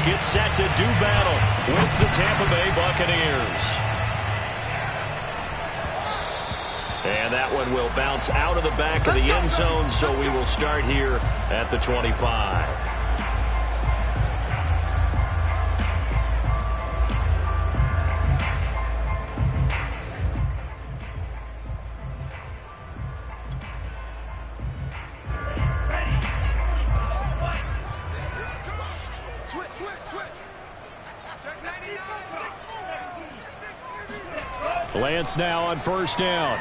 get set to do battle with the Tampa Bay Buccaneers. And that one will bounce out of the back of the end zone, so we will start here at the 25. Lance now on first down.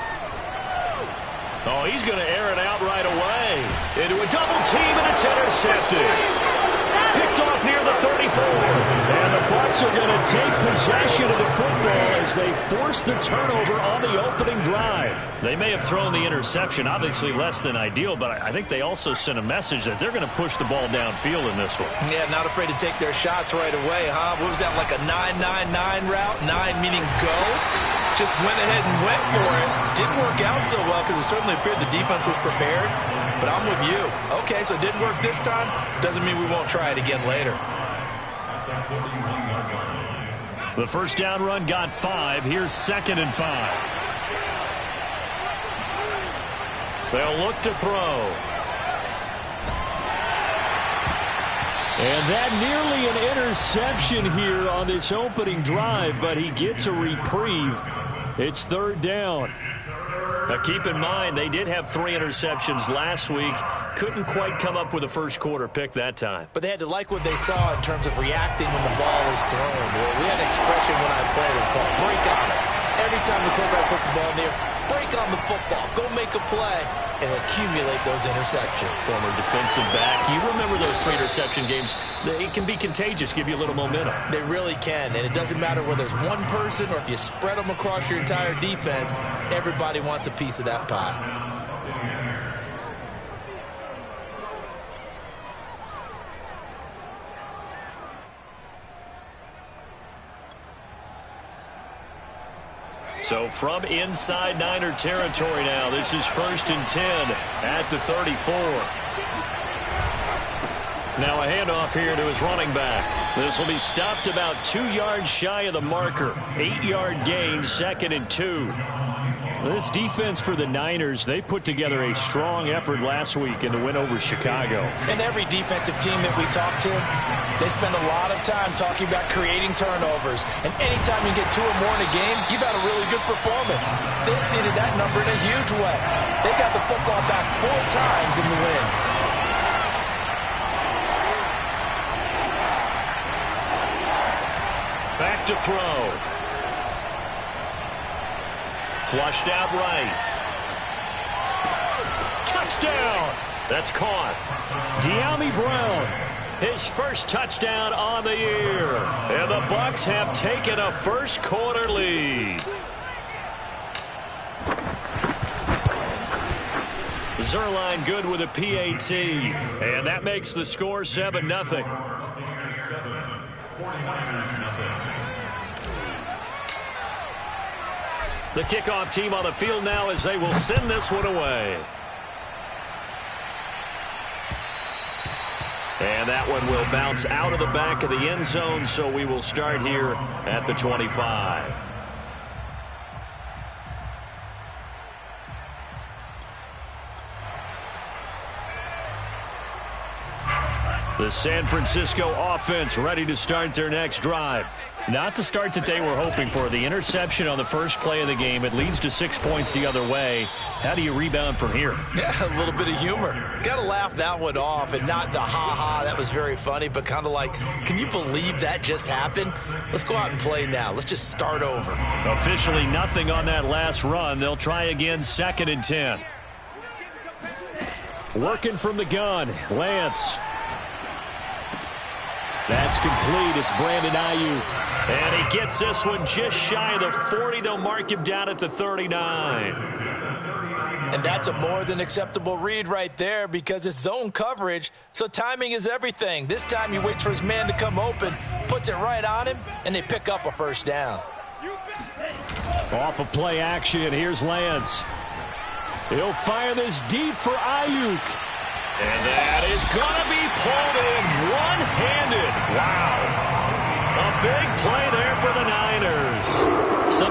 Oh, he's going to air it out right away. Into a double team, and it's intercepted. Picked off near the 34. And the Bucs are going to take possession of the football as they force the turnover on the opening drive. They may have thrown the interception, obviously less than ideal, but I think they also sent a message that they're going to push the ball downfield in this one. Yeah, not afraid to take their shots right away, huh? What was that, like a 9-9-9 route? 9 meaning go? Just went ahead and went for it. Didn't work out so well because it certainly appeared the defense was prepared. But I'm with you. Okay, so it didn't work this time. Doesn't mean we won't try it again later. The first down run got 5. Here's 2nd and 5. They'll look to throw. And that nearly an interception here on this opening drive, but he gets a reprieve. It's 3rd down. Now keep in mind, they did have 3 interceptions last week. Couldn't quite come up with a first quarter pick that time. But they had to like what they saw in terms of reacting when the ball is thrown. We had an expression when I played. It was called break on it. Every time the quarterback puts the ball in the air, break on the football. Go make a play and accumulate those interceptions. Former defensive back. You remember those 3 interception games. They can be contagious, give you a little momentum. They really can, and it doesn't matter whether it's one person or if you spread them across your entire defense. Everybody wants a piece of that pie. So from inside Niner territory now, this is 1st and 10 at the 34. Now a handoff here to his running back. This will be stopped about 2 yards shy of the marker. 8-yard gain, 2nd and 2. This defense for the Niners, they put together a strong effort last week in the win over Chicago. And every defensive team that we talk to, they spend a lot of time talking about creating turnovers. And anytime you get 2 or more in a game, you've had a really good performance. They exceeded that number in a huge way. They got the football back 4 times in the win. Back to throw. Flushed out right. Touchdown! That's caught. De'Ami Brown, his first touchdown on the year. And the Bucs have taken a first quarter lead. Zerline good with a PAT. And that makes the score 7-0. 49ers nothing. The kickoff team on the field now as they will send this one away. And that one will bounce out of the back of the end zone, so we will start here at the 25. The San Francisco offense ready to start their next drive. Not the start that they were hoping for. The interception on the first play of the game. It leads to 6 points the other way. How do you rebound from here? Yeah, a little bit of humor. Got to laugh that one off and not the ha-ha. That was very funny, but kind of like, can you believe that just happened? Let's go out and play now. Let's just start over. Officially nothing on that last run. They'll try again, 2nd and 10. Working from the gun, Lance. That's complete. It's Brandon Ayuk. And he gets this one just shy of the 40. They'll mark him down at the 39. And that's a more than acceptable read right there because it's zone coverage, so timing is everything. This time he waits for his man to come open, puts it right on him, and they pick up a first down. Off of play action, here's Lance. He'll fire this deep for Ayuk. And that is going to be pulled in one-handed. Wow.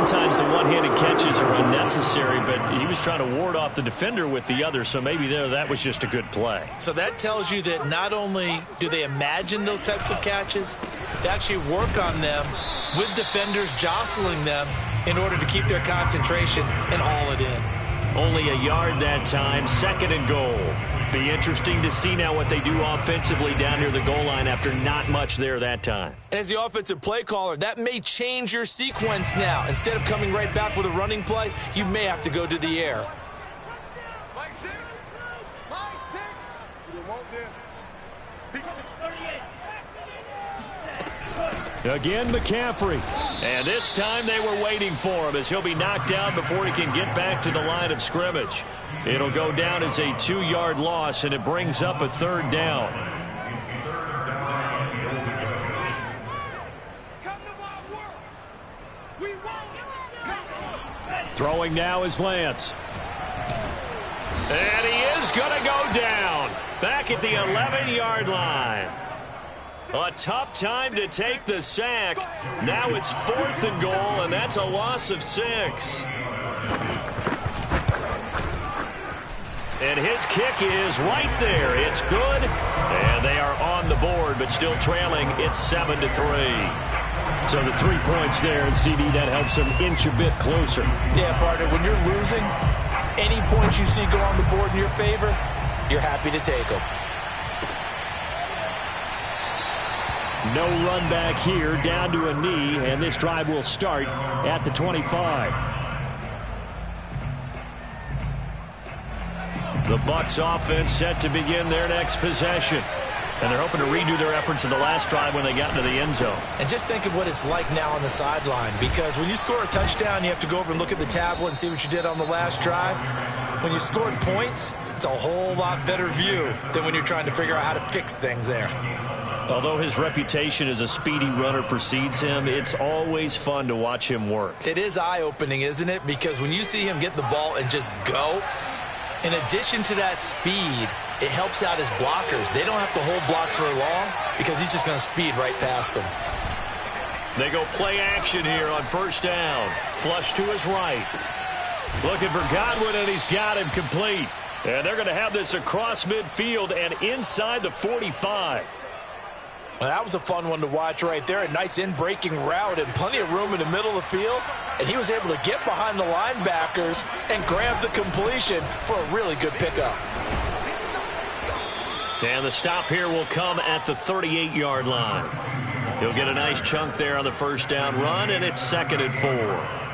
sometimes the one-handed catches are unnecessary, but he was trying to ward off the defender with the other, so maybe that was just a good play. So that tells you that not only do they imagine those types of catches, they actually work on them with defenders jostling them in order to keep their concentration and haul it in. Only a yard that time, 2nd and goal. Be interesting to see now what they do offensively down near the goal line after not much there that time. As the offensive play caller, that may change your sequence now. Instead of coming right back with a running play, you may have to go to the air. Mike 6. Mike 6. You want this. Again, McCaffrey. And this time they were waiting for him as he'll be knocked down before he can get back to the line of scrimmage. It'll go down as a 2-yard loss, and it brings up a 3rd down. Throwing now is Lance. And he is going to go down. Back at the 11-yard line. A tough time to take the sack. Now it's 4th and goal, and that's a loss of 6. And his kick is right there. It's good. And they are on the board, but still trailing. It's 7-3. So the 3 points there, and CD, that helps them inch a bit closer. Yeah, partner, when you're losing, any points you see go on the board in your favor, you're happy to take them. No run back here, down to a knee, and this drive will start at the 25. The Bucs offense set to begin their next possession. And they're hoping to redo their efforts in the last drive when they got into the end zone. And just think of what it's like now on the sideline, because when you score a touchdown, you have to go over and look at the tablet and see what you did on the last drive. When you scored points, it's a whole lot better view than when you're trying to figure out how to fix things there. Although his reputation as a speedy runner precedes him, it's always fun to watch him work. It is eye-opening, isn't it? Because when you see him get the ball and just go, in addition to that speed, it helps out his blockers. They don't have to hold blocks for long because he's just going to speed right past them. They go play action here on 1st down. Flush to his right. Looking for Godwin, and he's got him complete. And they're going to have this across midfield and inside the 45. Well, that was a fun one to watch right there. A nice in-breaking route and plenty of room in the middle of the field. And he was able to get behind the linebackers and grab the completion for a really good pickup. And the stop here will come at the 38-yard line. He'll get a nice chunk there on the 1st down run, and it's 2nd and 4.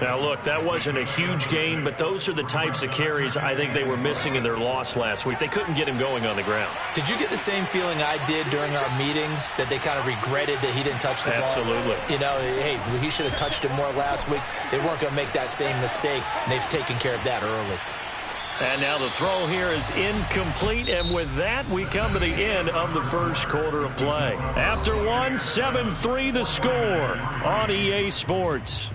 Now, look, that wasn't a huge gain, but those are the types of carries I think they were missing in their loss last week. They couldn't get him going on the ground. Did you get the same feeling I did during our meetings, that they kind of regretted that he didn't touch the ball? Absolutely. You know, hey, he should have touched it more last week. They weren't going to make that same mistake, and they've taken care of that early. And now the throw here is incomplete, and with that, we come to the end of the 1st quarter of play. After one, 7-3 the score on EA Sports.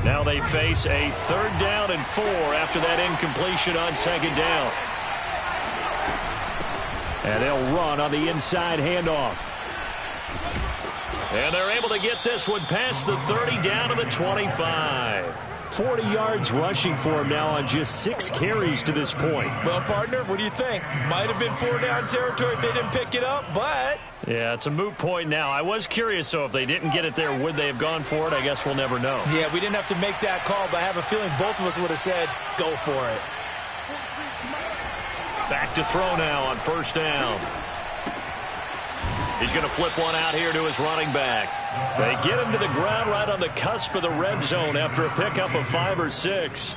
Now they face a 3rd down and 4 after that incompletion on 2nd down. And they'll run on the inside handoff. And they're able to get this one past the 30 down to the 25. 40 yards rushing for him now on just 6 carries to this point. Well, partner, what do you think? Might have been 4-down territory if they didn't pick it up, but... Yeah, it's a moot point now. I was curious, so if they didn't get it there, would they have gone for it? I guess we'll never know. Yeah, we didn't have to make that call, but I have a feeling both of us would have said, go for it. Back to throw now on 1st down. He's going to flip one out here to his running back. They get him to the ground right on the cusp of the red zone after a pickup of 5 or 6.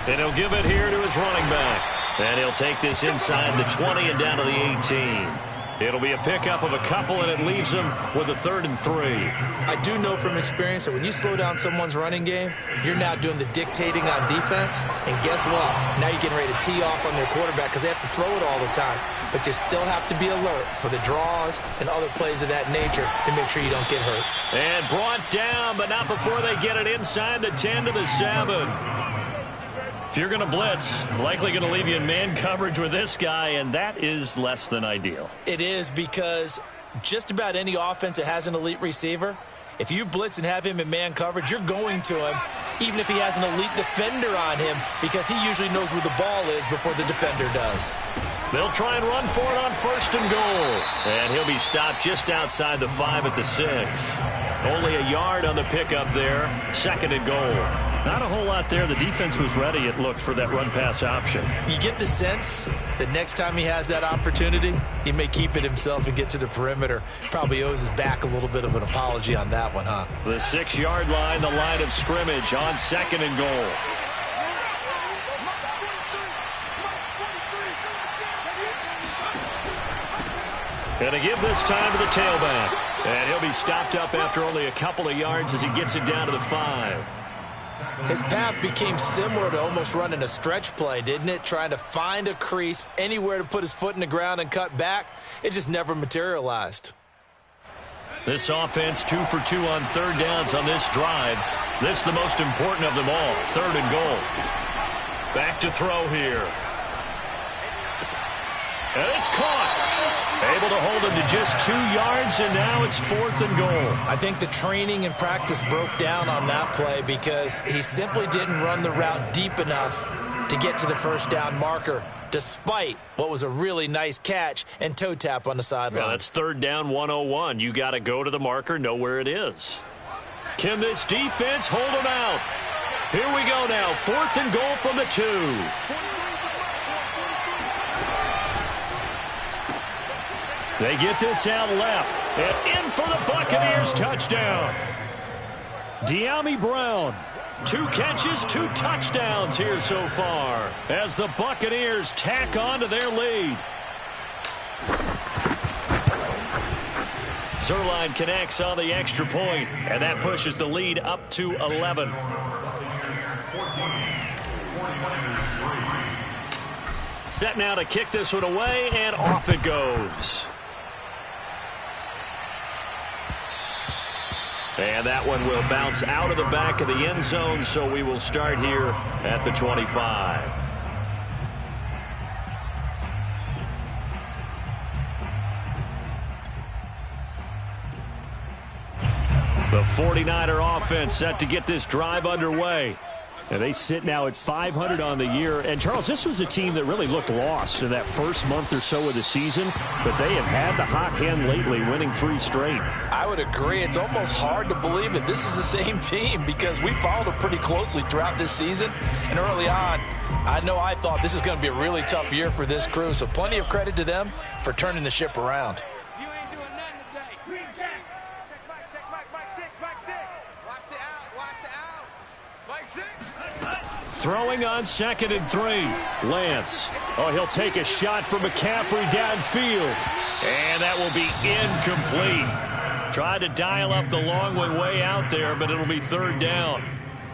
And he'll give it here to his running back. And he'll take this inside the 20 and down to the 18. It'll be a pickup of a couple, and it leaves them with a 3rd and 3. I do know from experience that when you slow down someone's running game, you're now doing the dictating on defense. And guess what? Now you're getting ready to tee off on their quarterback because they have to throw it all the time. But you still have to be alert for the draws and other plays of that nature to make sure you don't get hurt. And brought down, but not before they get it inside the 10 to the 7. If you're going to blitz, likely going to leave you in man coverage with this guy, and that is less than ideal. It is, because just about any offense that has an elite receiver, if you blitz and have him in man coverage, you're going to him, even if he has an elite defender on him, because he usually knows where the ball is before the defender does. They'll try and run for it on 1st and goal. And he'll be stopped just outside the 5 at the 6. Only a yard on the pickup there. 2nd and goal. Not a whole lot there. The defense was ready, it looked, for that run-pass option. You get the sense that next time he has that opportunity, he may keep it himself and get to the perimeter. Probably owes his back a little bit of an apology on that one, huh? The 6-yard line, the line of scrimmage on 2nd and goal. Going to give this time to the tailback. And he'll be stopped up after only a couple of yards as he gets it down to the 5. His path became similar to almost running a stretch play, didn't it? Trying to find a crease, anywhere to put his foot in the ground and cut back. It just never materialized. This offense 2 for 2 on 3rd downs on this drive. This is the most important of them all. 3rd and goal. Back to throw here. And it's caught. Able to hold him to just 2 yards, and now it's 4th and goal. I think the training and practice broke down on that play because he simply didn't run the route deep enough to get to the 1st down marker, despite what was a really nice catch and toe tap on the sideline. Yeah, that's 3rd down 101. You got to go to the marker, know where it is. Can this defense hold him out? Here we go now. 4th and goal from the 2. They get this out left, and in for the Buccaneers touchdown. De'Ami Brown, 2 catches, 2 touchdowns here so far as the Buccaneers tack on to their lead. Zerline connects on the extra point, and that pushes the lead up to 11. Set now to kick this one away, and off it goes. And that one will bounce out of the back of the end zone, so we will start here at the 25. The 49er offense set to get this drive underway. And they sit now at 500 on the year. And, Charles, this was a team that really looked lost in that first month or so of the season. But they have had the hot hand lately, winning 3 straight. I would agree. It's almost hard to believe that this is the same team because we followed them pretty closely throughout this season. And early on, I know I thought this is going to be a really tough year for this crew. So plenty of credit to them for turning the ship around. You ain't doing nothing today. Check Mike 6. Watch the out. Mike 6. Throwing on 2nd and 3. Lance. Oh, he'll take a shot from McCaffrey downfield. And that will be incomplete. Tried to dial up the long one way out there, but it'll be 3rd down.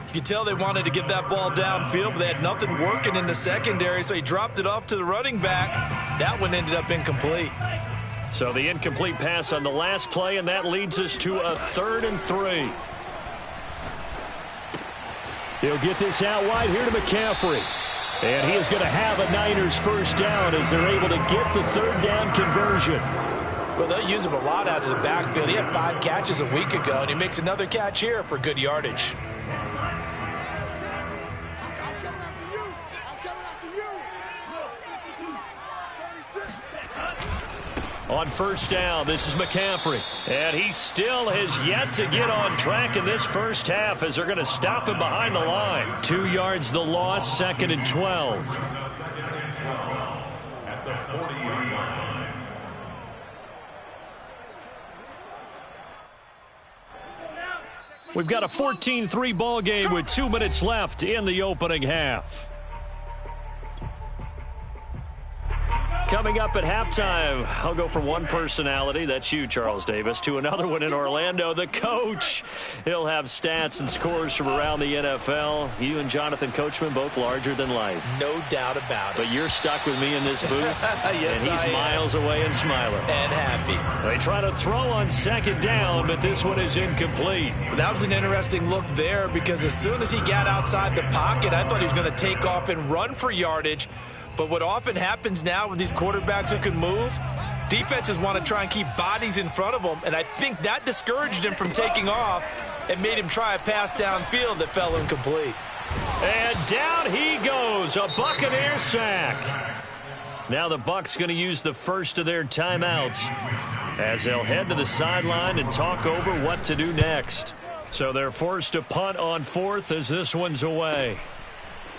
You could tell they wanted to get that ball downfield, but they had nothing working in the secondary, so he dropped it off to the running back. That one ended up incomplete. So the incomplete pass on the last play, and that leads us to a 3rd and 3. He'll get this out wide here to McCaffrey. And he is going to have a Niners 1st down as they're able to get the 3rd down conversion. Well, they'll use him a lot out of the backfield. He had 5 catches a week ago, and he makes another catch here for good yardage. On 1st down, this is McCaffrey. And he still has yet to get on track in this first half as they're going to stop him behind the line. 2 yards the loss, 2nd and 12. We've got a 14-3 ball game with 2 minutes left in the opening half. Coming up at halftime, I'll go from one personality, that's you, Charles Davis, to another one in Orlando, the coach. He'll have stats and scores from around the NFL. You and Jonathan Coachman, both larger than life. No doubt about it. But you're stuck with me in this booth, yes, and he's miles away and smiling. And happy. They try to throw on second down, but this one is incomplete. Well, that was an interesting look there because as soon as he got outside the pocket, I thought he was going to take off and run for yardage. But what often happens now with these quarterbacks who can move, defenses want to try and keep bodies in front of them, and I think that discouraged him from taking off and made him try a pass downfield that fell incomplete. And down he goes, a Buccaneer sack. Now the Bucs going to use the first of their timeouts as they'll head to the sideline and talk over what to do next. So they're forced to punt on fourth as this one's away.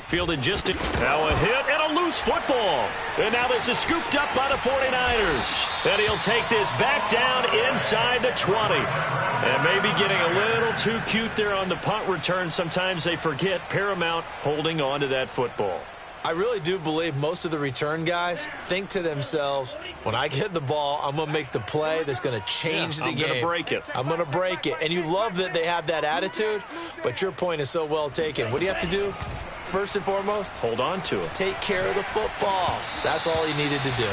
Fielded just now a hit and a loose football. And now this is scooped up by the 49ers. And he'll take this back down inside the 20. And maybe getting a little too cute there on the punt return. Sometimes they forget paramount holding on to that football. I really do believe most of the return guys think to themselves, when I get the ball, I'm going to make the play that's going to change the game. I'm going to break it. I'm going to break it. And you love that they have that attitude, but your point is so well taken. What do you have to do? First and foremost, hold on to it. Take care of the football. That's all he needed to do.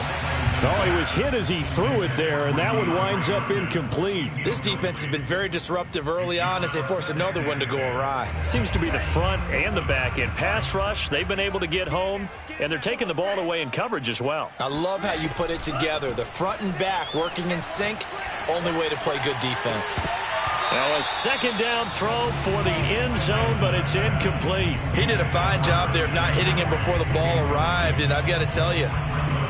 No, he was hit as he threw it there, and that one winds up incomplete. This defense has been very disruptive early on as they force another one to go awry. Seems to be the front and the back end. Pass rush, they've been able to get home, and they're taking the ball away in coverage as well. I love how you put it together. The front and back working in sync, only way to play good defense. Now a second down throw for the end zone, but it's incomplete. He did a fine job there of not hitting him before the ball arrived, and I've got to tell you,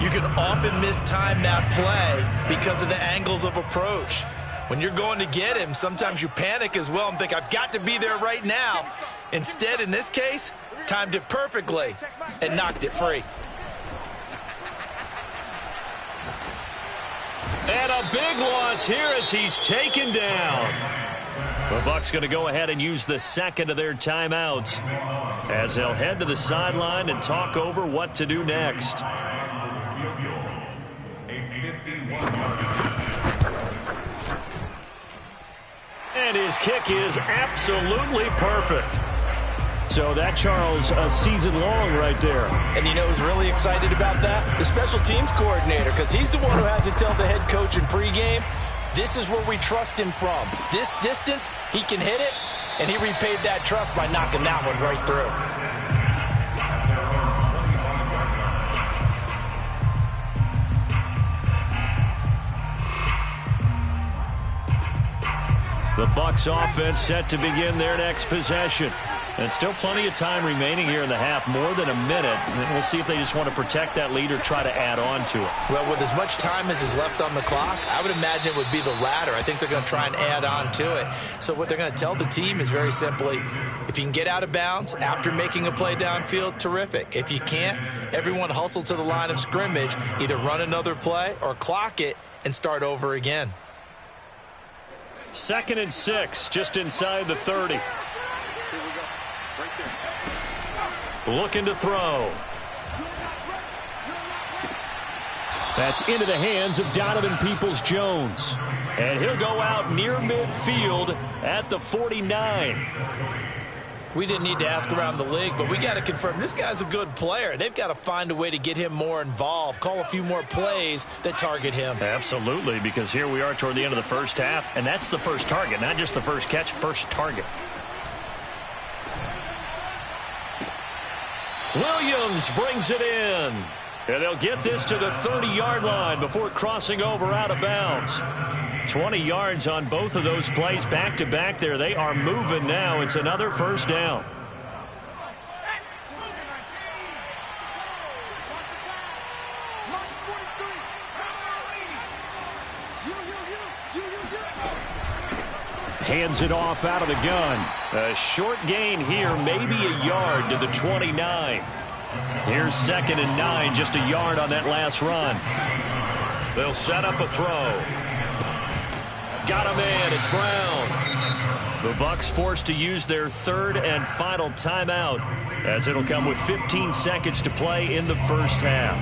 you can often mistime that play because of the angles of approach. When you're going to get him, sometimes you panic as well and think, I've got to be there right now. Instead, in this case, timed it perfectly and knocked it free. And a big loss here as he's taken down. The Bucs going to go ahead and use the second of their timeouts as they'll head to the sideline and talk over what to do next. And his kick is absolutely perfect. So that, Charles, a season long right there. And you know who's really excited about that? The special teams coordinator, because he's the one who has to tell the head coach in pregame, this is where we trust him from. This distance, he can hit it, and he repaid that trust by knocking that one right through. The Bucs offense set to begin their next possession. And still plenty of time remaining here in the half, more than a minute. And we'll see if they just want to protect that lead or try to add on to it. Well, with as much time as is left on the clock, I would imagine it would be the latter. I think they're going to try and add on to it. So what they're going to tell the team is very simply, if you can get out of bounds after making a play downfield, terrific. If you can't, everyone hustle to the line of scrimmage, either run another play or clock it and start over again. 2nd and 6, just inside the 30. Looking to throw. That's into the hands of Donovan Peoples-Jones. And he'll go out near midfield at the 49. We didn't need to ask around the league, but we got to confirm this guy's a good player. They've got to find a way to get him more involved, call a few more plays that target him. Absolutely, because here we are toward the end of the first half, and that's the first target, not just the first catch, first target. Williams brings it in. And they'll get this to the 30-yard line before crossing over out of bounds. 20 yards on both of those plays back-to-back there. They are moving now. It's another first down. Hands it off out of the gun. A short gain here, maybe a yard to the 29. Here's 2nd and 9, just a yard on that last run. They'll set up a throw. Got him in. It's Brown. The Bucs forced to use their 3rd and final timeout as it'll come with 15 seconds to play in the first half.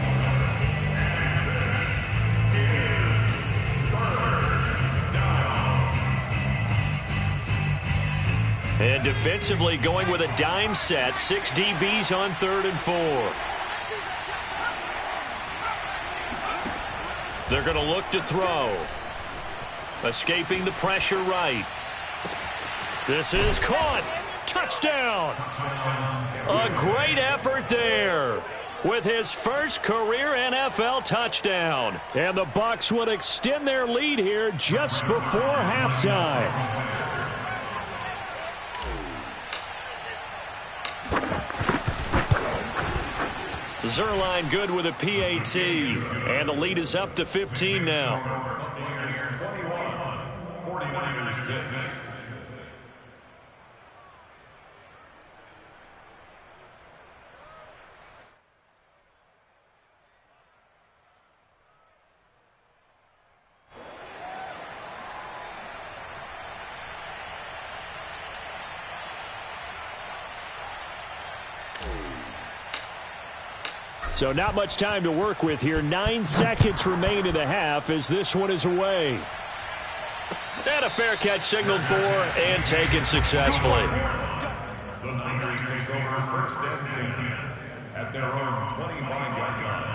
And defensively going with a dime set. 6 DBs on 3rd and 4. They're going to look to throw. Escaping the pressure right. This is caught. Touchdown. A great effort there with his first career NFL touchdown. And the Bucs would extend their lead here just before halftime. Zerline good with a PAT. And the lead is up to 15 now. 49ers 6. So not much time to work with here. 9 seconds remain in the half as this one is away. And a fair catch signaled for and taken successfully. The Niners take over 1st and 10 at their own 25-yard line.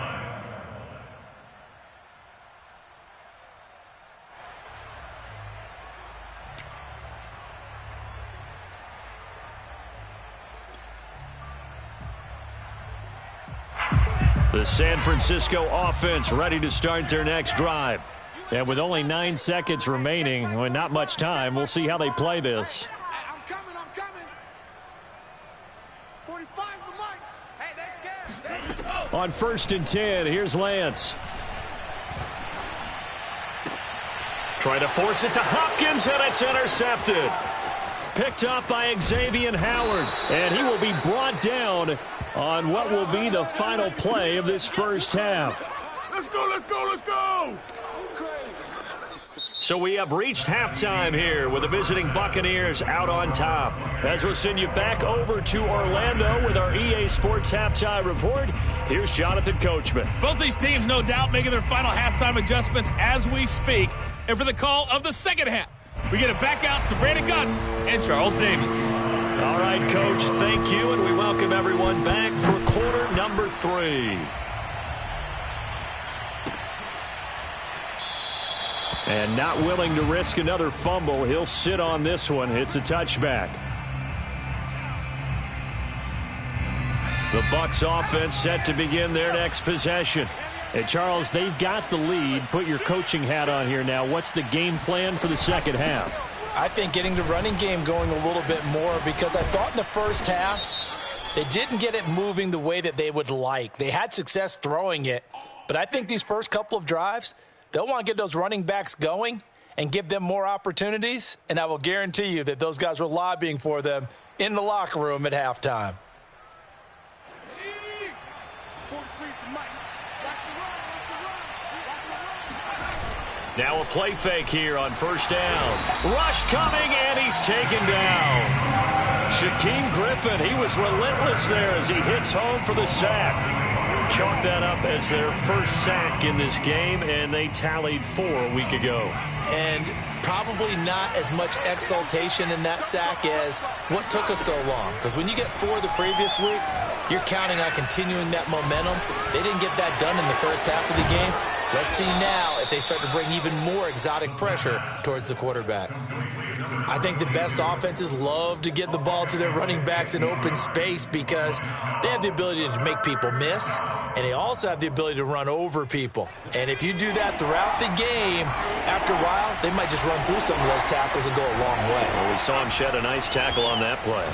The San Francisco offense ready to start their next drive. And with only 9 seconds remaining, and not much time, we'll see how they play this. I'm coming. 45's the mic. Hey, they scared. On 1st and 10, here's Lance. Trying to force it to Hopkins, and it's intercepted. Picked up by Xavier Howard, and he will be brought down on what will be the final play of this first half. Let's go! So we have reached halftime here with the visiting Buccaneers out on top. As we'll send you back over to Orlando with our EA Sports Halftime Report, here's Jonathan Coachman. Both these teams, no doubt, making their final halftime adjustments as we speak. And for the call of the second half, we get it back out to Brandon Gunn and Charles Davis. All right, Coach, thank you, and we welcome everyone back for quarter number 3. And not willing to risk another fumble, he'll sit on this one. It's a touchback. The Bucs offense set to begin their next possession. And, Charles, they've got the lead. Put your coaching hat on here now. What's the game plan for the second half? I think getting the running game going a little bit more, because I thought in the first half they didn't get it moving the way that they would like. They had success throwing it, but I think these first couple of drives, they'll want to get those running backs going and give them more opportunities, and I will guarantee you that those guys were lobbying for them in the locker room at halftime. Now a play fake here on 1st down. Rush coming, and he's taken down. Shaquem Griffin, he was relentless there as he hits home for the sack. Chalk that up as their first sack in this game, and they tallied 4 a week ago. And probably not as much exultation in that sack as what took us so long. Because when you get 4 the previous week, you're counting on continuing that momentum. They didn't get that done in the first half of the game. Let's see now if they start to bring even more exotic pressure towards the quarterback. I think the best offenses love to get the ball to their running backs in open space because they have the ability to make people miss, and they also have the ability to run over people. And if you do that throughout the game, after a while, they might just run through some of those tackles and go a long way. Well, we saw him shed a nice tackle on that play.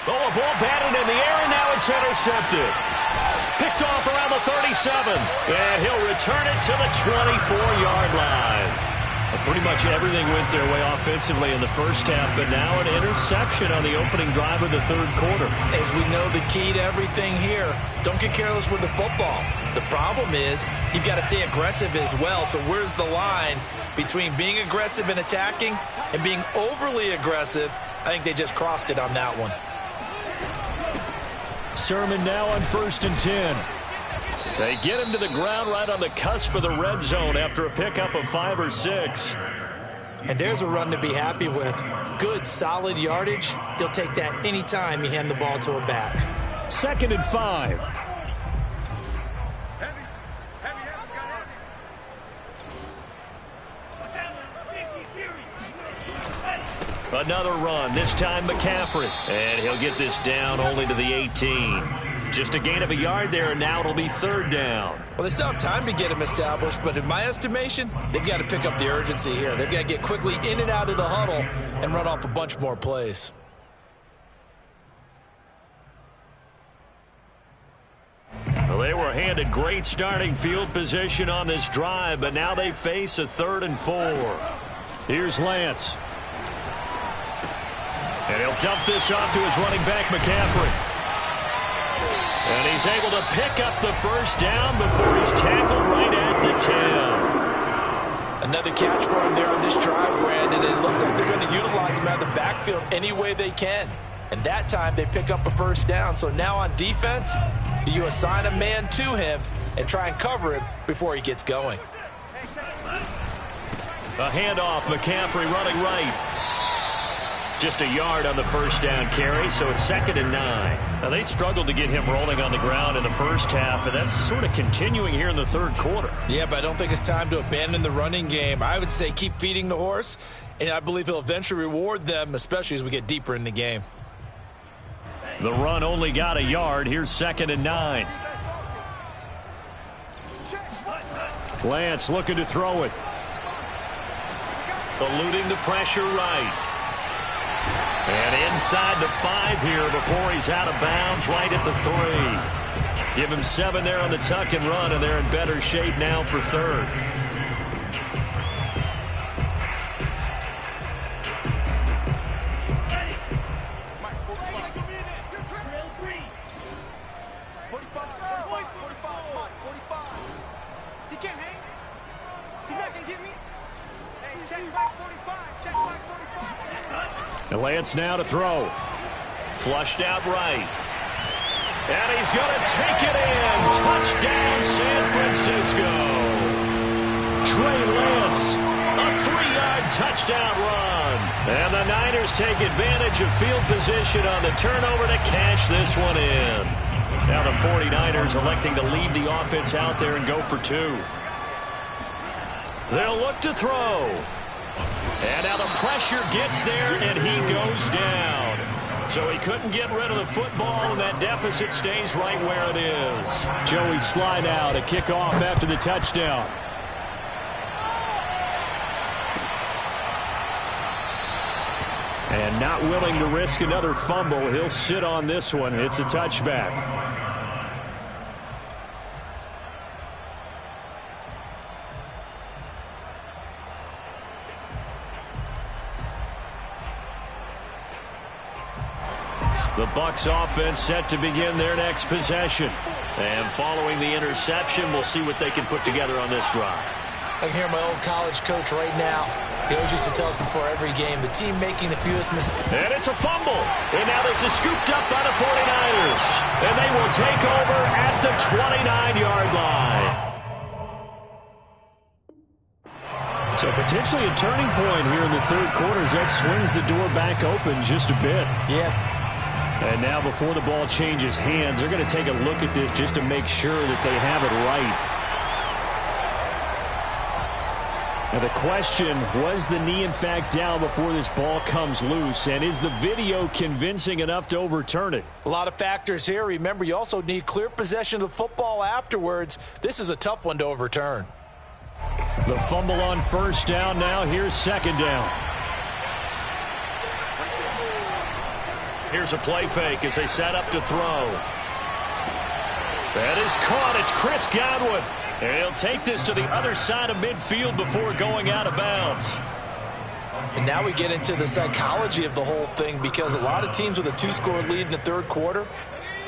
Oh, a ball batted in the air, and now it's intercepted. Picked off around the 37, and he'll return it to the 24-yard line. Pretty much everything went their way offensively in the first half, but now an interception on the opening drive of the third quarter. As we know, the key to everything here, don't get careless with the football. The problem is you've got to stay aggressive as well. So where's the line between being aggressive and attacking and being overly aggressive? I think they just crossed it on that one. Sermon now on 1st and 10. They get him to the ground right on the cusp of the red zone after a pickup of 5 or 6. And there's a run to be happy with. Good, solid yardage. He'll take that anytime you hand the ball to a back. 2nd and 5. Another run, this time McCaffrey. And he'll get this down only to the 18. Just a gain of a yard there, and now it'll be 3rd down. Well, they still have time to get him established, but in my estimation, they've got to pick up the urgency here. They've got to get quickly in and out of the huddle and run off a bunch more plays. Well, they were handed great starting field position on this drive, but now they face a 3rd and 4. Here's Lance. And he'll dump this off to his running back, McCaffrey. And he's able to pick up the 1st down before he's tackled right at the 10. Another catch for him there on this drive, Brandon. It looks like they're going to utilize him out of the backfield any way they can. And that time they pick up a 1st down. So now on defense, do you assign a man to him and try and cover him before he gets going? A handoff, McCaffrey running right. Just a yard on the 1st down carry, so it's 2nd and 9. Now, they struggled to get him rolling on the ground in the first half, and that's sort of continuing here in the 3rd quarter. Yeah, but I don't think it's time to abandon the running game. I would say keep feeding the horse, and I believe he'll eventually reward them, especially as we get deeper in the game. The run only got a yard. Here's 2nd and 9. Lance looking to throw it. Eluding the pressure right. And inside the 5 here before he's out of bounds right at the 3. Give him 7 there on the tuck and run, and they're in better shape now for 3rd. He can't hang. He's not going to get me. Hey, check back 45. Check back 45. And Lance now to throw. Flushed out right. And he's going to take it in. Touchdown, San Francisco. Trey Lance, a 3-yard touchdown run. And the Niners take advantage of field position on the turnover to cash this one in. Now the 49ers electing to leave the offense out there and go for 2. They'll look to throw. And now the pressure gets there, and he goes down. So he couldn't get rid of the football, and that deficit stays right where it is. Joey slide out, a kickoff after the touchdown. And not willing to risk another fumble, he'll sit on this one. It's a touchback. The Bucs offense set to begin their next possession. And following the interception, we'll see what they can put together on this drive. I can hear my old college coach right now. He always used to tell us before every game, the team making the fewest mistakes. And it's a fumble. And now this is scooped up by the 49ers. And they will take over at the 29-yard line. So potentially a turning point here in the 3rd quarter as that swings the door back open just a bit. Yeah. And now before the ball changes hands, they're going to take a look at this just to make sure that they have it right. Now the question, was the knee in fact down before this ball comes loose? And is the video convincing enough to overturn it? A lot of factors here. Remember, you also need clear possession of the football afterwards. This is a tough one to overturn. The fumble on 1st down now. Here's 2nd down. Here's a play fake as they set up to throw. That is caught. It's Chris Godwin. And he'll take this to the other side of midfield before going out of bounds. And now we get into the psychology of the whole thing, because a lot of teams with a 2-score lead in the 3rd quarter,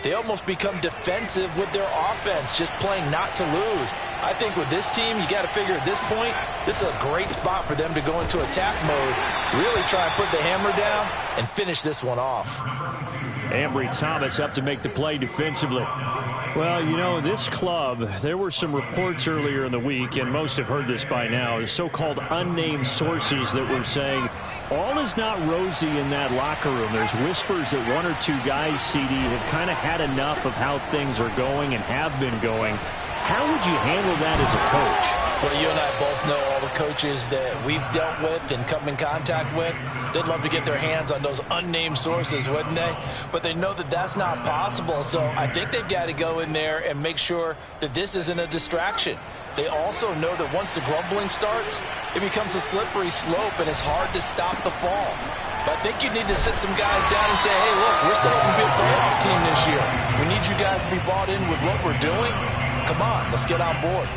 they almost become defensive with their offense, just playing not to lose. I think with this team, you got to figure at this point, this is a great spot for them to go into attack mode, really try and put the hammer down and finish this one off. Ambry Thomas up to make the play defensively. Well, you know, this club, there were some reports earlier in the week, and most have heard this by now, so-called unnamed sources that were saying all is not rosy in that locker room. There's whispers that one or two guys, CD, have kind of had enough of how things are going and have been going. How would you handle that as a coach? Well, you and I both know all the coaches that we've dealt with and come in contact with. They'd love to get their hands on those unnamed sources, wouldn't they? But they know that that's not possible, so I think they've got to go in there and make sure that this isn't a distraction. They also know that once the grumbling starts, it becomes a slippery slope, and it's hard to stop the fall. But I think you need to sit some guys down and say, hey, look, we're still going to be a playoff team this year. We need you guys to be bought in with what we're doing. Come on, let's get on board.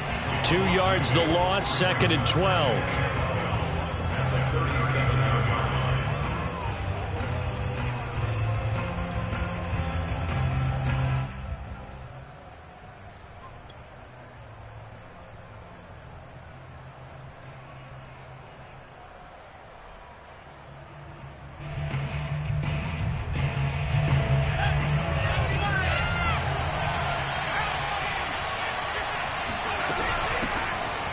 2 yards the loss, 2nd and 12.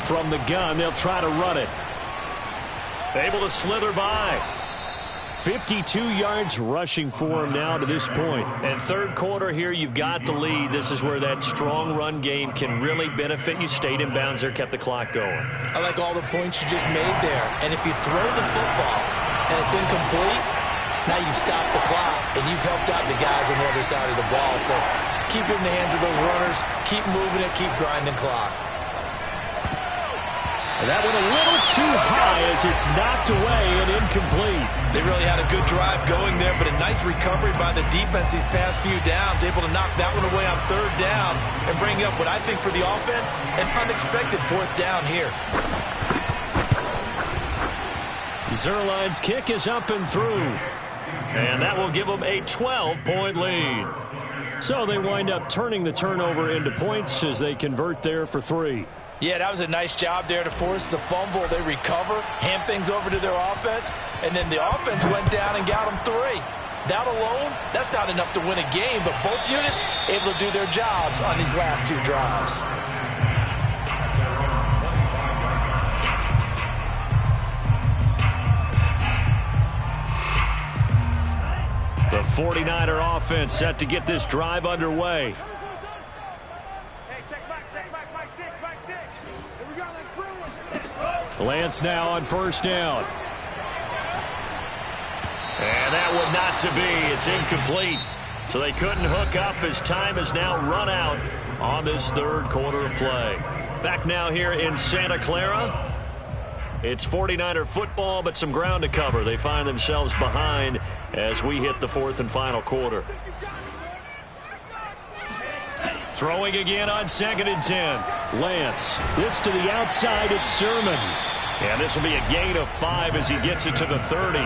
From the gun, they'll try to run it. Able to slither by. 52 yards rushing for him now to this point. And third quarter here, you've got the lead. This is where that strong run game can really benefit you. Stayed in bounds there, kept the clock going. I like all the points you just made there. And if you throw the football and it's incomplete, now you stop the clock and you've helped out the guys on the other side of the ball. So keep it in the hands of those runners. Keep moving it. Keep grinding clock. And that went a little too high as it's knocked away and incomplete. They really had a good drive going there, but a nice recovery by the defense these past few downs, able to knock that one away on third down and bring up what I think for the offense, an unexpected fourth down here. Zerline's kick is up and through. And that will give them a 12-point lead. So they wind up turning the turnover into points as they convert there for 3. Yeah, that was a nice job there to force the fumble. They recover, hand things over to their offense, and then the offense went down and got them 3. That alone, that's not enough to win a game, but both units able to do their jobs on these last 2 drives. The 49er offense set to get this drive underway. Lance now on first down. And that would not to be. It's incomplete. So they couldn't hook up as time has now run out on this third quarter of play. Back now here in Santa Clara. It's 49er football, but some ground to cover. They find themselves behind as we hit the fourth and final quarter. Throwing again on 2nd and 10. Lance. This to the outside. It's Sermon. And this will be a gain of 5 as he gets it to the 30.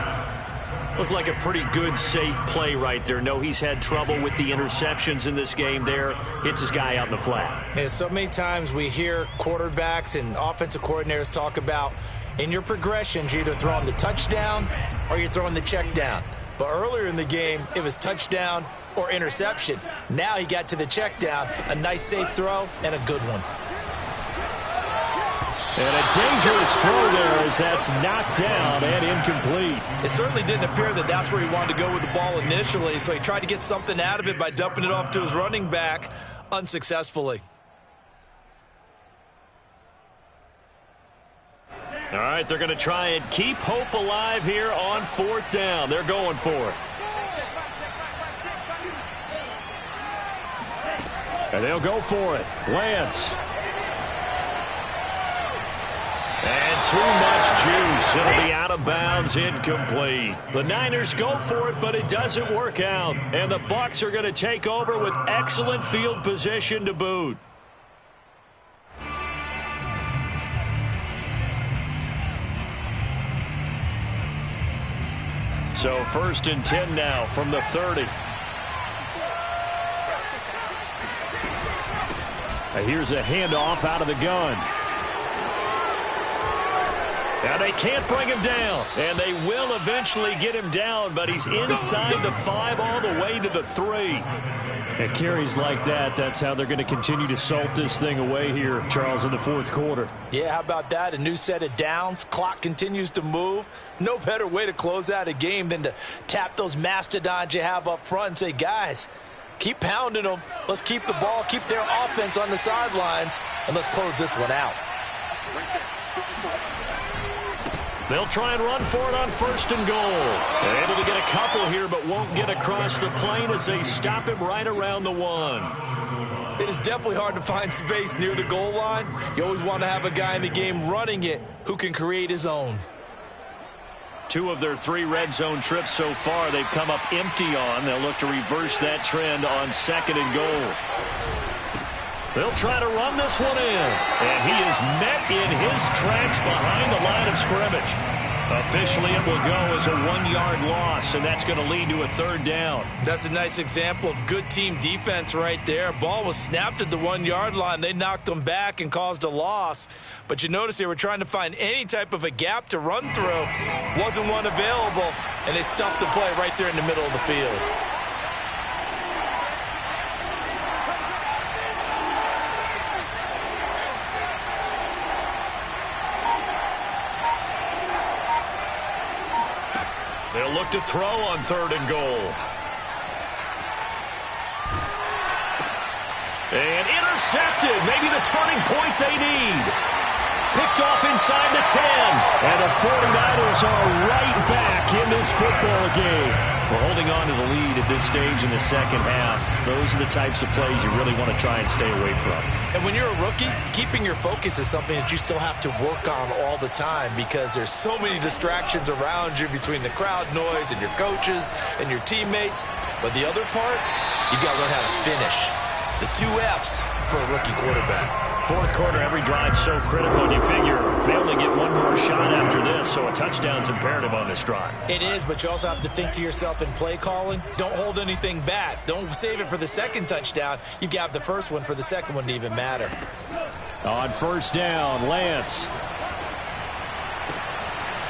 Looked like a pretty good, safe play right there. No, he's had trouble with the interceptions in this game there. Hits his guy out in the flat. Yeah, so many times we hear quarterbacks and offensive coordinators talk about in your progressions, you're either throwing the touchdown or you're throwing the check down. But earlier in the game, it was touchdown or interception. Now he got to the check down, a nice safe throw, and a good one. And a dangerous throw there as that's knocked down and incomplete. It certainly didn't appear that that's where he wanted to go with the ball initially, so he tried to get something out of it by dumping it off to his running back unsuccessfully. All right, they're going to try and keep hope alive here on fourth down. They're going for it. And they'll go for it. Lance. And too much juice. It'll be out of bounds, incomplete. The Niners go for it, but it doesn't work out. And the Bucs are going to take over with excellent field position to boot. So 1st and 10 now from the 30. Here's a handoff out of the gun. And they can't bring him down. And they will eventually get him down, but he's inside the 5 all the way to the 3. And carries like that, that's how they're going to continue to salt this thing away here, Charles, in the fourth quarter. Yeah, how about that? A new set of downs. Clock continues to move. No better way to close out a game than to tap those mastodons you have up front and say, guys, keep pounding them. Let's keep the ball, keep their offense on the sidelines, and let's close this one out. They'll try and run for it on 1st and goal. They're able to get a couple here, but won't get across the plane as they stop him right around the 1. It is definitely hard to find space near the goal line. You always want to have a guy in the game running it who can create his own. 2 of their 3 red zone trips so far they've come up empty on. They'll look to reverse that trend on 2nd and goal. They'll try to run this one in. And he is met in his tracks behind the line of scrimmage. Officially, it will go as a 1-yard loss, and that's going to lead to a 3rd down. That's a nice example of good team defense right there. Ball was snapped at the 1-yard line. They knocked them back and caused a loss. But you notice they were trying to find any type of a gap to run through. Wasn't one available, and they stuffed the play right there in the middle of the field. They'll look to throw on 3rd and goal. And intercepted. Maybe the turning point they need. Picked off inside the 10. And the 49ers are right back in this football game. We're holding on to the lead at this stage in the second half. Those are the types of plays you really want to try and stay away from. And when you're a rookie, keeping your focus is something that you still have to work on all the time because there's so many distractions around you between the crowd noise and your coaches and your teammates. But the other part, you've got to learn how to finish. It's the 2 F's for a rookie quarterback. Fourth quarter, every drive's so critical, and you figure they only get one more shot after this, so a touchdown's imperative on this drive. It is, but you also have to think to yourself in play calling, don't hold anything back. Don't save it for the second touchdown. You've got the first one for the second one to even matter. On 1st down, Lance.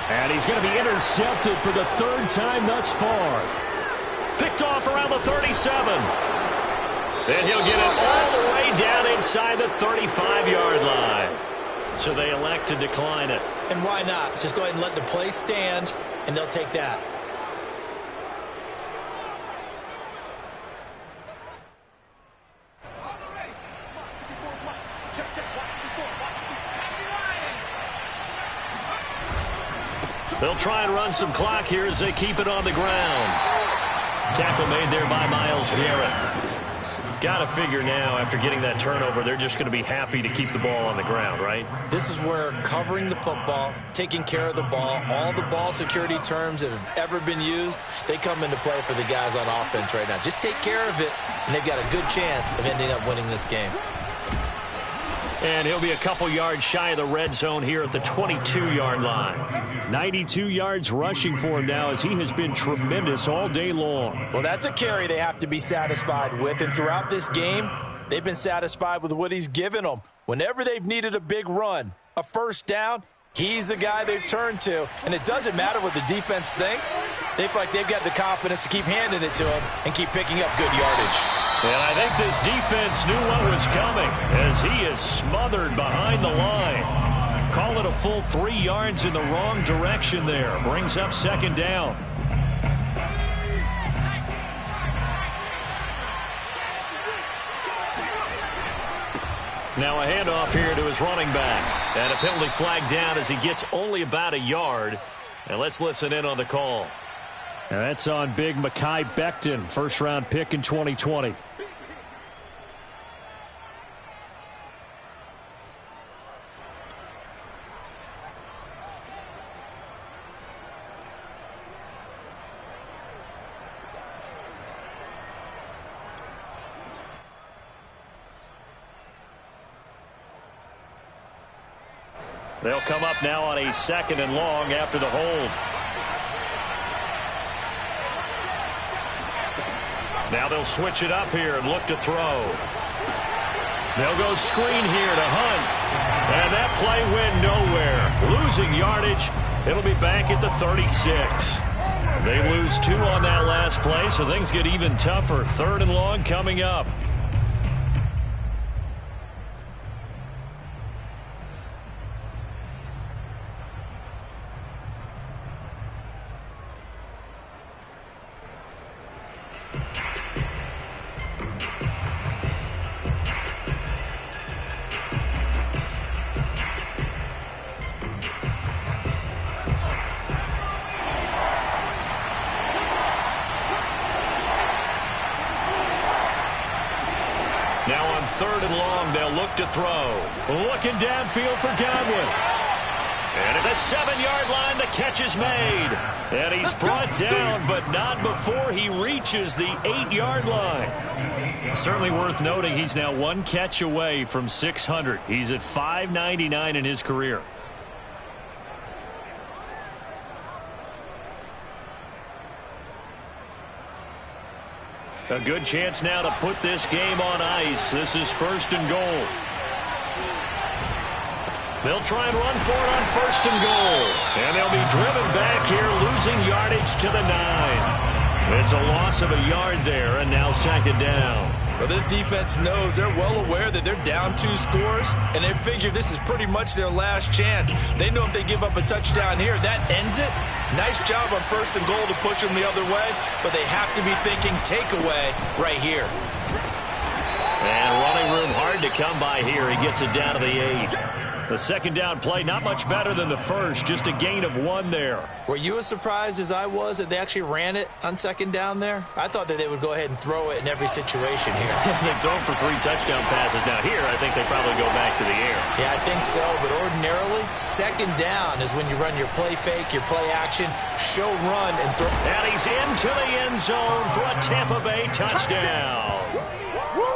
And he's going to be intercepted for the 3rd time thus far. Picked off around the 37. And he'll get it all the way down inside the 35-yard line. So they elect to decline it. And why not? Just go ahead and let the play stand, and they'll take that. They'll try and run some clock here as they keep it on the ground. Tackle made there by Myles Garrett. Got to figure now, after getting that turnover, they're just going to be happy to keep the ball on the ground, right? This is where covering the football, taking care of the ball, all the ball security terms that have ever been used, they come into play for the guys on offense right now. Just take care of it, and they've got a good chance of ending up winning this game. And he'll be a couple yards shy of the red zone here at the 22-yard line. 92 yards rushing for him now as he has been tremendous all day long. Well, that's a carry they have to be satisfied with. And throughout this game, they've been satisfied with what he's given them. Whenever they've needed a big run, a 1st down, he's the guy they've turned to. And it doesn't matter what the defense thinks. They feel like they've got the confidence to keep handing it to him and keep picking up good yardage. And I think this defense knew what was coming as he is smothered behind the line. Call it a full 3 yards in the wrong direction there. Brings up 2nd down. Now a handoff here to his running back. And a penalty flag down as he gets only about a yard. And let's listen in on the call. And that's on big Mekhi Becton, 1st-round pick in 2020. They'll come up now on a 2nd and long after the hold. Now they'll switch it up here and look to throw. They'll go screen here to Hunt. And that play went nowhere. Losing yardage. It'll be back at the 36. They lose 2 on that last play, so things get even tougher. 3rd and long coming up. Now on 3rd and long, they'll look to throw. Looking downfield for Godwin. And at the 7-yard line, the catch is made. And he's brought down, but not before he reaches the 8-yard line. Certainly worth noting he's now 1 catch away from 600. He's at 599 in his career. A good chance now to put this game on ice. This is 1st and goal. They'll try and run for it on 1st and goal. And they'll be driven back here, losing yardage to the 9. It's a loss of a yard there, and now 2nd down. Well, this defense knows, they're well aware that they're down 2 scores, and they figure this is pretty much their last chance. They know if they give up a touchdown here, that ends it. Nice job on 1st and goal to push them the other way, but they have to be thinking takeaway right here. And running room hard to come by here. He gets it down to the 8. The 2nd down play, not much better than the first, just a gain of 1 there. Were you as surprised as I was that they actually ran it on 2nd down there? I thought that they would go ahead and throw it in every situation here. They've thrown for 3 touchdown passes. Now here, I think they probably go back to the air. Yeah, I think so, but ordinarily, 2nd down is when you run your play fake, your play action, show run, and throw. And he's into the end zone for a Tampa Bay touchdown.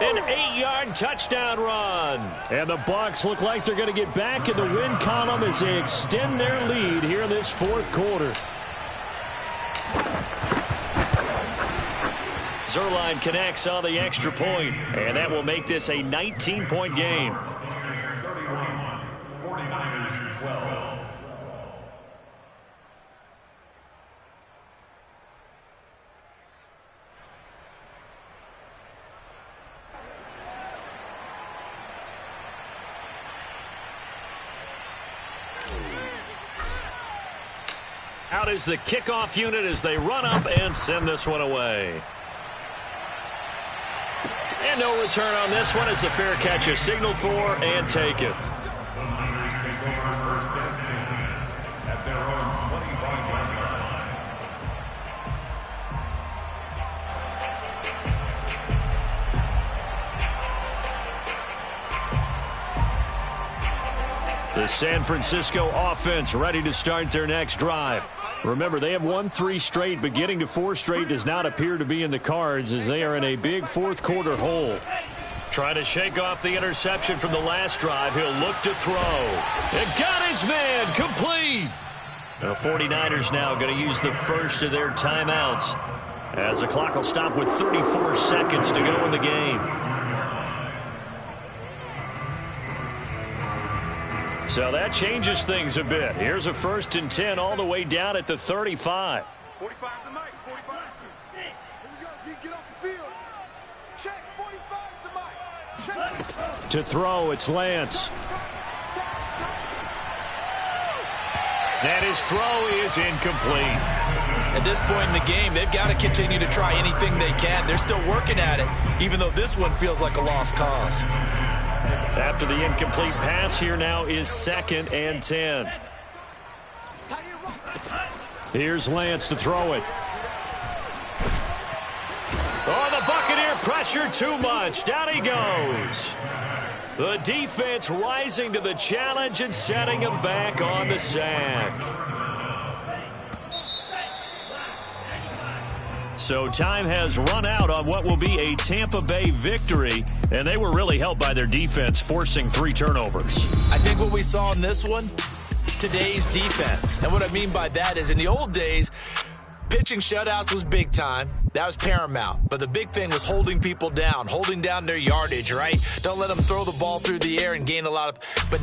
An 8-yard touchdown run. And the Bucs look like they're going to get back in the win column as they extend their lead here in this 4th quarter. Zerline connects on the extra point, and that will make this a 19-point game. 31, 49ers 12. Out is the kickoff unit as they run up and send this one away. And no return on this one as the fair catch is signaled for and taken. The Niners take over 1st and 10 at their own 25-yard line. The San Francisco offense ready to start their next drive. Remember, they have won 3 straight, but getting to 4 straight does not appear to be in the cards as they are in a big 4th quarter hole. Trying to shake off the interception from the last drive. He'll look to throw. And got his man complete. The 49ers now going to use the first of their timeouts as the clock will stop with 34 seconds to go in the game. So that changes things a bit. Here's a 1st and 10 all the way down at the 35. 45 to Mike. 45. Here we go. D, get off the field. Check. 45 to Mike. Check. To throw, it's Lance. And his throw is incomplete. At this point in the game, they've got to continue to try anything they can. They're still working at it, even though this one feels like a lost cause. After the incomplete pass, here now is 2nd and 10. Here's Lance to throw it. Oh, the Buccaneer pressure too much. Down he goes. The defense rising to the challenge and setting him back on the sack. So time has run out on what will be a Tampa Bay victory, and they were really helped by their defense, forcing 3 turnovers. I think what we saw in this one, today's defense. And what I mean by that is in the old days, pitching shutouts was big time. That was paramount. But the big thing was holding people down, holding down their yardage, right? Don't let them throw the ball through the air and gain a lot of... But